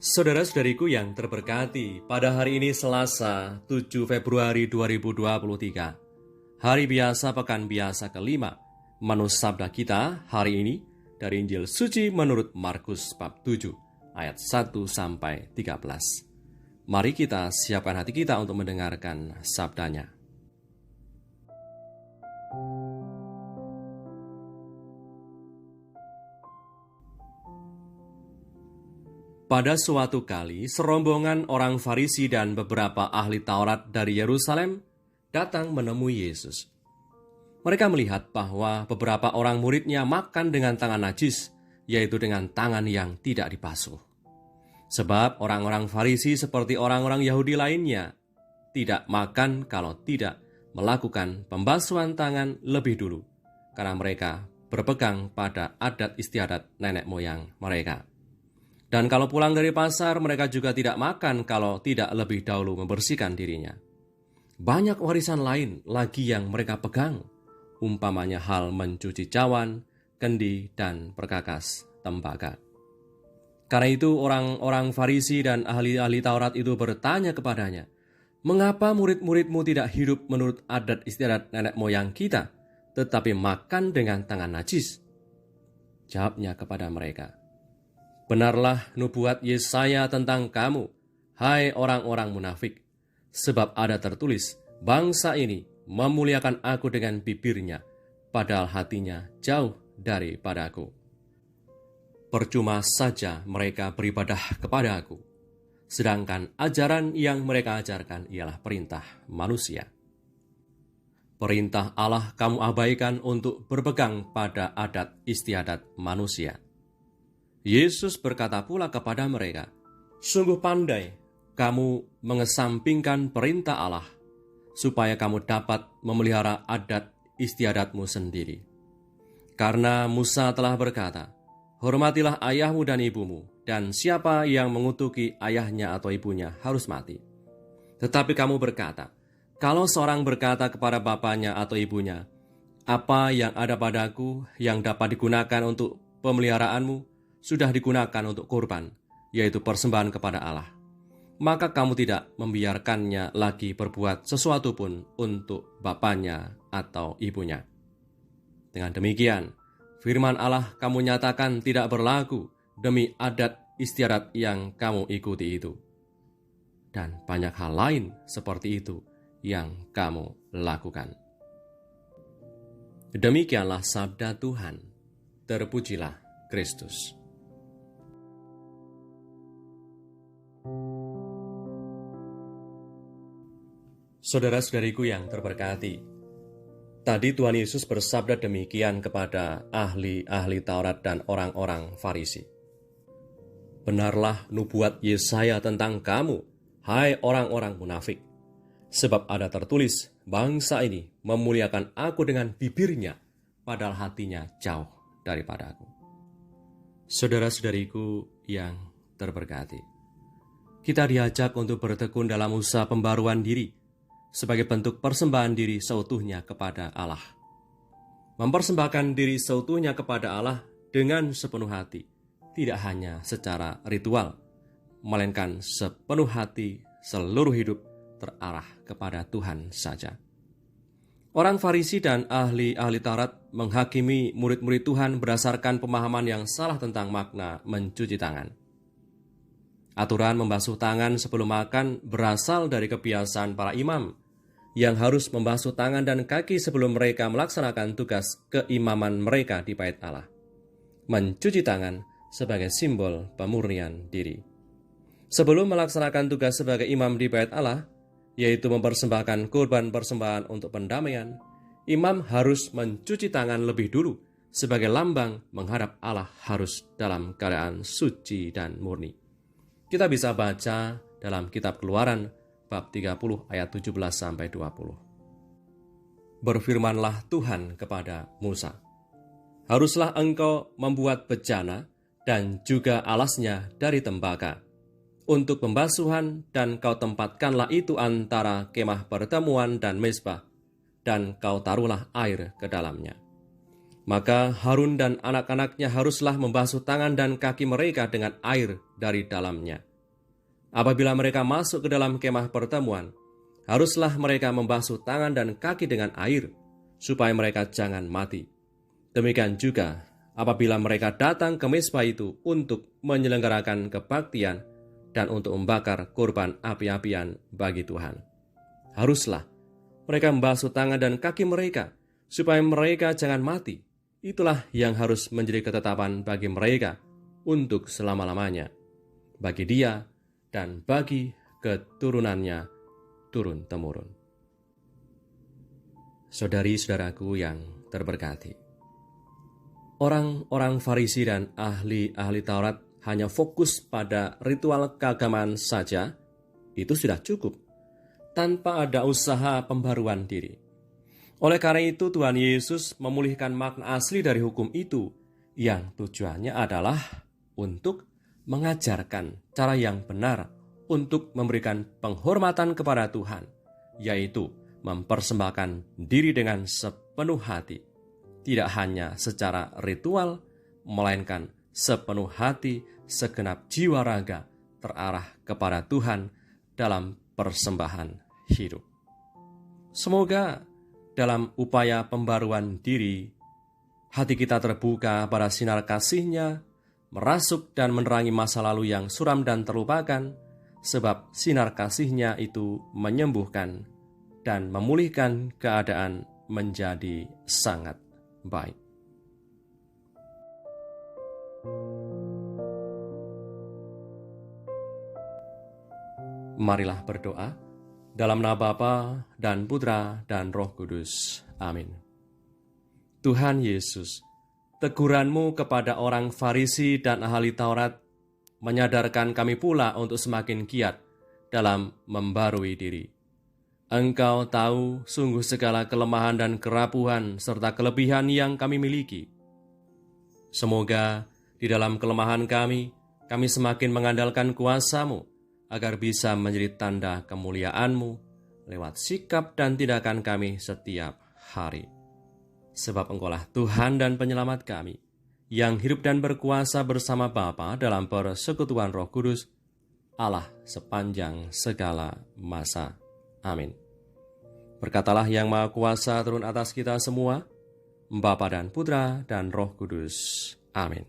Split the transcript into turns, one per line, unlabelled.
Saudara-saudariku yang terberkati, pada hari ini Selasa 7 Februari 2023, hari biasa pekan biasa kelima. Manus sabda kita hari ini dari Injil Suci menurut Markus bab 7 ayat 1 sampai 13. Mari kita siapkan hati kita untuk mendengarkan sabdanya. Pada suatu kali, serombongan orang Farisi dan beberapa ahli Taurat dari Yerusalem datang menemui Yesus. Mereka melihat bahwa beberapa orang muridnya makan dengan tangan najis, yaitu dengan tangan yang tidak dibasuh. Sebab orang-orang Farisi seperti orang-orang Yahudi lainnya tidak makan kalau tidak melakukan pembasuhan tangan lebih dulu, karena mereka berpegang pada adat istiadat nenek moyang mereka. Dan kalau pulang dari pasar, mereka juga tidak makan kalau tidak lebih dahulu membersihkan dirinya. Banyak warisan lain lagi yang mereka pegang, umpamanya hal mencuci cawan, kendi, dan perkakas tembaga. Karena itu orang-orang Farisi dan ahli-ahli Taurat itu bertanya kepadanya, "Mengapa murid-muridmu tidak hidup menurut adat istiadat nenek moyang kita, tetapi makan dengan tangan najis?" Jawabnya kepada mereka, "Benarlah nubuat Yesaya tentang kamu, hai orang-orang munafik. Sebab ada tertulis, bangsa ini memuliakan aku dengan bibirnya, padahal hatinya jauh daripadaku. Percuma saja mereka beribadah kepada aku, sedangkan ajaran yang mereka ajarkan ialah perintah manusia. Perintah Allah kamu abaikan untuk berpegang pada adat istiadat manusia." Yesus berkata pula kepada mereka, "Sungguh pandai kamu mengesampingkan perintah Allah, supaya kamu dapat memelihara adat istiadatmu sendiri. Karena Musa telah berkata, hormatilah ayahmu dan ibumu, dan siapa yang mengutuki ayahnya atau ibunya harus mati. Tetapi kamu berkata, kalau seorang berkata kepada bapaknya atau ibunya, apa yang ada padaku yang dapat digunakan untuk pemeliharaanmu, sudah digunakan untuk kurban, yaitu persembahan kepada Allah, maka kamu tidak membiarkannya lagi berbuat sesuatu pun untuk bapaknya atau ibunya. Dengan demikian, firman Allah kamu nyatakan tidak berlaku demi adat istiadat yang kamu ikuti itu. Dan banyak hal lain seperti itu yang kamu lakukan." Demikianlah sabda Tuhan. Terpujilah Kristus. Saudara-saudariku yang terberkati, tadi Tuhan Yesus bersabda demikian kepada ahli-ahli Taurat dan orang-orang Farisi. "Benarlah nubuat Yesaya tentang kamu, hai orang-orang munafik. Sebab ada tertulis, bangsa ini memuliakan aku dengan bibirnya, padahal hatinya jauh daripadaku." Saudara-saudariku yang terberkati, kita diajak untuk bertekun dalam usaha pembaruan diri, sebagai bentuk persembahan diri seutuhnya kepada Allah. Mempersembahkan diri seutuhnya kepada Allah dengan sepenuh hati, tidak hanya secara ritual, melainkan sepenuh hati, seluruh hidup terarah kepada Tuhan saja. Orang Farisi dan ahli-ahli Taurat menghakimi murid-murid Tuhan berdasarkan pemahaman yang salah tentang makna mencuci tangan. Aturan membasuh tangan sebelum makan berasal dari kebiasaan para imam yang harus membasuh tangan dan kaki sebelum mereka melaksanakan tugas keimaman mereka di bait Allah. Mencuci tangan sebagai simbol pemurnian diri. Sebelum melaksanakan tugas sebagai imam di bait Allah, yaitu mempersembahkan kurban persembahan untuk pendamaian, imam harus mencuci tangan lebih dulu sebagai lambang menghadap Allah harus dalam keadaan suci dan murni. Kita bisa baca dalam kitab Keluaran bab 30 ayat 17-20. Berfirmanlah Tuhan kepada Musa, haruslah engkau membuat bejana dan juga alasnya dari tembaga untuk pembasuhan, dan kau tempatkanlah itu antara kemah pertemuan dan mezbah, dan kau taruhlah air ke dalamnya. Maka Harun dan anak-anaknya haruslah membasuh tangan dan kaki mereka dengan air dari dalamnya, Apabila mereka masuk ke dalam kemah pertemuan, haruslah mereka membasuh tangan dan kaki dengan air, supaya mereka jangan mati. Demikian juga apabila mereka datang ke mezbah itu untuk menyelenggarakan kebaktian dan untuk membakar kurban api-apian bagi Tuhan. Haruslah mereka membasuh tangan dan kaki mereka, supaya mereka jangan mati. Itulah yang harus menjadi ketetapan bagi mereka untuk selama-lamanya, bagi dia dan bagi keturunannya turun-temurun. Saudari-saudaraku yang terberkati, orang-orang Farisi dan ahli-ahli Taurat hanya fokus pada ritual keagamaan saja, itu sudah cukup, tanpa ada usaha pembaruan diri. Oleh karena itu, Tuhan Yesus memulihkan makna asli dari hukum itu, yang tujuannya adalah untuk mengajarkan cara yang benar untuk memberikan penghormatan kepada Tuhan, yaitu mempersembahkan diri dengan sepenuh hati, tidak hanya secara ritual, melainkan sepenuh hati, segenap jiwa raga terarah kepada Tuhan dalam persembahan hidup. Semoga dalam upaya pembaruan diri, hati kita terbuka pada sinar kasih-Nya, merasuk dan menerangi masa lalu yang suram dan terlupakan, sebab sinar kasih-Nya itu menyembuhkan dan memulihkan keadaan menjadi sangat baik. Marilah berdoa. Dalam nama Bapa dan Putra dan Roh Kudus. Amin. Tuhan Yesus, teguran-Mu kepada orang Farisi dan ahli Taurat menyadarkan kami pula untuk semakin giat dalam membarui diri. Engkau tahu sungguh segala kelemahan dan kerapuhan serta kelebihan yang kami miliki. Semoga di dalam kelemahan kami semakin mengandalkan kuasa-Mu, agar bisa menjadi tanda kemuliaan-Mu lewat sikap dan tindakan kami setiap hari. Sebab Engkaulah Tuhan dan Penyelamat kami, yang hidup dan berkuasa bersama Bapa dalam persekutuan Roh Kudus, Allah sepanjang segala masa. Amin. Berkatalah yang Maha Kuasa turun atas kita semua, Bapa dan Putra dan Roh Kudus. Amin.